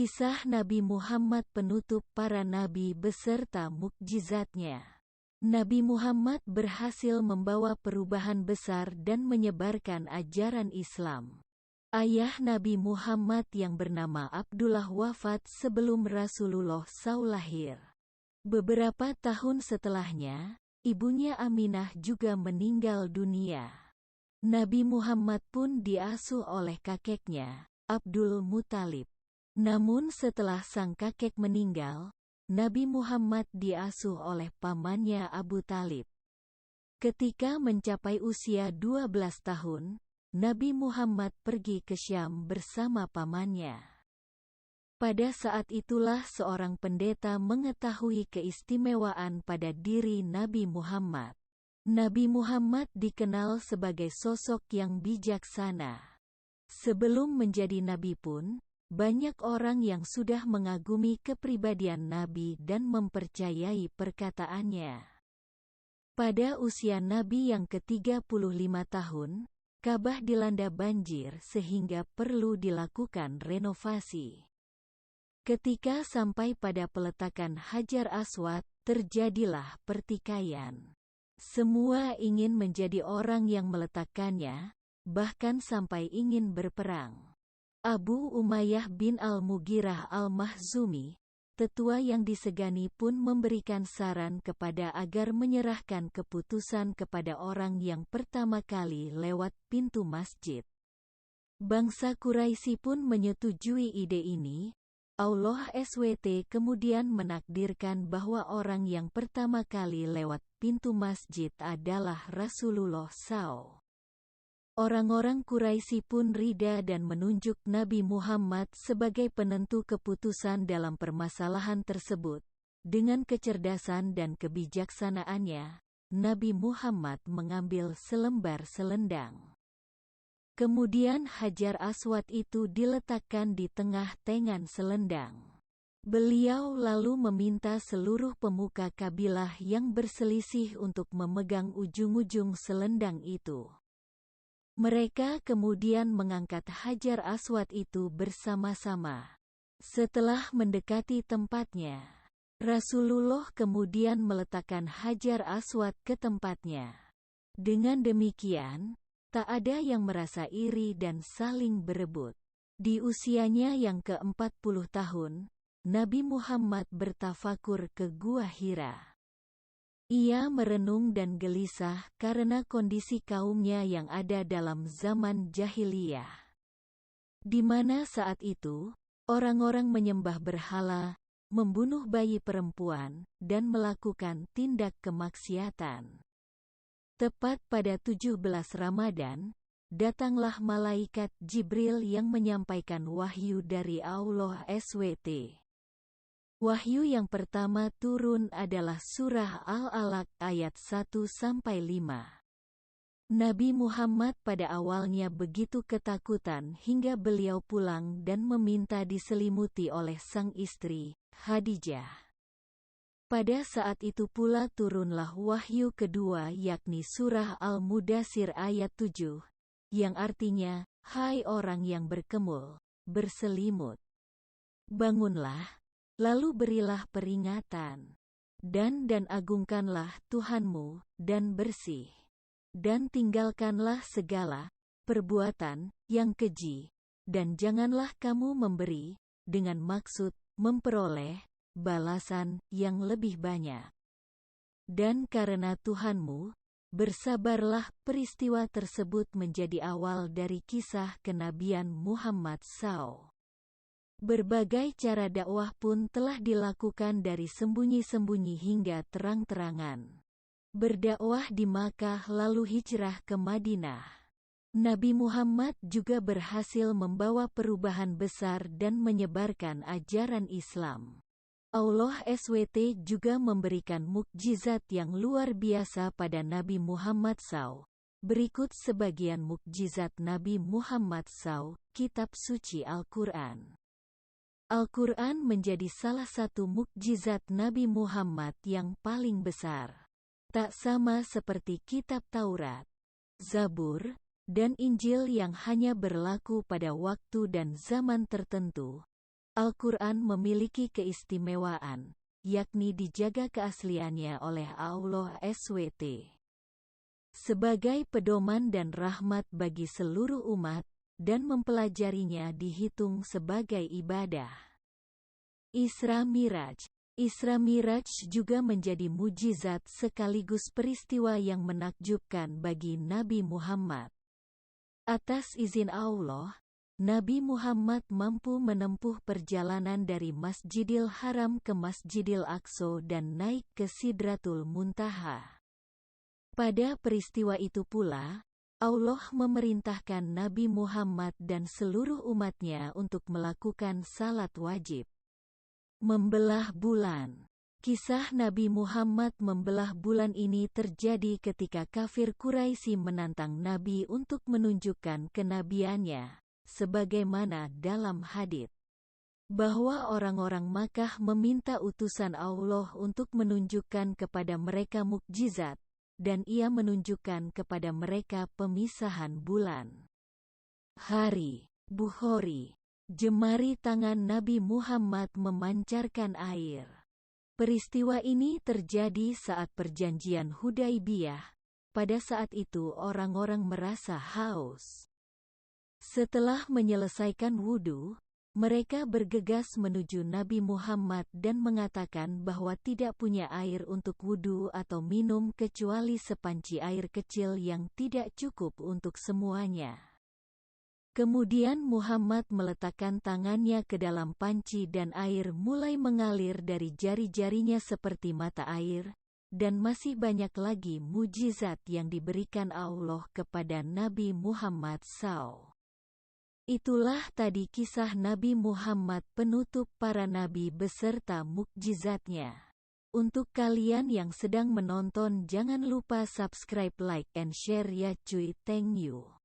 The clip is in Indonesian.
Kisah Nabi Muhammad penutup para nabi beserta mukjizatnya. Nabi Muhammad berhasil membawa perubahan besar dan menyebarkan ajaran Islam. Ayah Nabi Muhammad yang bernama Abdullah wafat sebelum Rasulullah SAW lahir. Beberapa tahun setelahnya, ibunya Aminah juga meninggal dunia. Nabi Muhammad pun diasuh oleh kakeknya, Abdul Muthalib. Namun setelah sang kakek meninggal, Nabi Muhammad diasuh oleh pamannya Abu Thalib. Ketika mencapai usia 12 tahun, Nabi Muhammad pergi ke Syam bersama pamannya. Pada saat itulah seorang pendeta mengetahui keistimewaan pada diri Nabi Muhammad. Nabi Muhammad dikenal sebagai sosok yang bijaksana. Sebelum menjadi nabi pun, banyak orang yang sudah mengagumi kepribadian Nabi dan mempercayai perkataannya. Pada usia Nabi yang ke-35 tahun, Ka'bah dilanda banjir sehingga perlu dilakukan renovasi. Ketika sampai pada peletakan Hajar Aswad, terjadilah pertikaian. Semua ingin menjadi orang yang meletakkannya, bahkan sampai ingin berperang. Abu Umayyah bin Al-Mughirah Al-Makhzumi, tetua yang disegani pun memberikan saran kepada agar menyerahkan keputusan kepada orang yang pertama kali lewat pintu masjid. Bangsa Quraisy pun menyetujui ide ini. Allah SWT kemudian menakdirkan bahwa orang yang pertama kali lewat pintu masjid adalah Rasulullah SAW. Orang-orang Quraisy pun rida dan menunjuk Nabi Muhammad sebagai penentu keputusan dalam permasalahan tersebut. Dengan kecerdasan dan kebijaksanaannya, Nabi Muhammad mengambil selembar selendang. Kemudian Hajar Aswad itu diletakkan di tengah tengan selendang. Beliau lalu meminta seluruh pemuka kabilah yang berselisih untuk memegang ujung-ujung selendang itu. Mereka kemudian mengangkat Hajar Aswad itu bersama-sama. Setelah mendekati tempatnya, Rasulullah kemudian meletakkan Hajar Aswad ke tempatnya. Dengan demikian, tak ada yang merasa iri dan saling berebut. Di usianya yang ke-40 tahun, Nabi Muhammad bertafakur ke Gua Hira. Ia merenung dan gelisah karena kondisi kaumnya yang ada dalam zaman jahiliyah, di mana saat itu, orang-orang menyembah berhala, membunuh bayi perempuan, dan melakukan tindak kemaksiatan. Tepat pada 17 Ramadan, datanglah malaikat Jibril yang menyampaikan wahyu dari Allah SWT. Wahyu yang pertama turun adalah surah Al-Alaq ayat 1-5. Nabi Muhammad pada awalnya begitu ketakutan hingga beliau pulang dan meminta diselimuti oleh sang istri, Khadijah. Pada saat itu pula turunlah wahyu kedua yakni surah Al-Mudaththir ayat 7, yang artinya, hai orang yang berkemul, berselimut. Bangunlah. Lalu berilah peringatan, dan agungkanlah Tuhanmu, dan bersih. Dan tinggalkanlah segala perbuatan yang keji, dan janganlah kamu memberi, dengan maksud memperoleh balasan yang lebih banyak. Dan karena Tuhanmu, bersabarlah. Peristiwa tersebut menjadi awal dari kisah kenabian Muhammad SAW. Berbagai cara dakwah pun telah dilakukan dari sembunyi-sembunyi hingga terang-terangan. Berdakwah di Makkah lalu hijrah ke Madinah. Nabi Muhammad juga berhasil membawa perubahan besar dan menyebarkan ajaran Islam. Allah SWT juga memberikan mukjizat yang luar biasa pada Nabi Muhammad SAW. Berikut sebagian mukjizat Nabi Muhammad SAW, Kitab Suci Al-Quran. Al-Quran menjadi salah satu mukjizat Nabi Muhammad yang paling besar. Tak sama seperti kitab Taurat, Zabur, dan Injil yang hanya berlaku pada waktu dan zaman tertentu. Al-Quran memiliki keistimewaan, yakni dijaga keasliannya oleh Allah SWT sebagai pedoman dan rahmat bagi seluruh umat, dan mempelajarinya dihitung sebagai ibadah. Isra Miraj. Isra Miraj juga menjadi mujizat sekaligus peristiwa yang menakjubkan bagi Nabi Muhammad. Atas izin Allah, Nabi Muhammad mampu menempuh perjalanan dari Masjidil Haram ke Masjidil Aqsa dan naik ke Sidratul Muntaha. Pada peristiwa itu pula, Allah memerintahkan Nabi Muhammad dan seluruh umatnya untuk melakukan salat wajib. Membelah bulan. Kisah Nabi Muhammad membelah bulan ini terjadi ketika kafir Quraisy menantang Nabi untuk menunjukkan kenabiannya, sebagaimana dalam hadits bahwa orang-orang Makkah meminta utusan Allah untuk menunjukkan kepada mereka mukjizat, dan ia menunjukkan kepada mereka pemisahan bulan. Hari. Bukhari. Jemari tangan Nabi Muhammad memancarkan air. Peristiwa ini terjadi saat perjanjian Hudaibiyah. Pada saat itu orang-orang merasa haus. Setelah menyelesaikan wudhu, mereka bergegas menuju Nabi Muhammad dan mengatakan bahwa tidak punya air untuk wudhu atau minum kecuali sepanci air kecil yang tidak cukup untuk semuanya. Kemudian Muhammad meletakkan tangannya ke dalam panci dan air mulai mengalir dari jari-jarinya seperti mata air, dan masih banyak lagi mujizat yang diberikan Allah kepada Nabi Muhammad SAW. Itulah tadi kisah Nabi Muhammad penutup para nabi beserta mukjizatnya. Untuk kalian yang sedang menonton jangan lupa subscribe, like, and share ya cuy, thank you.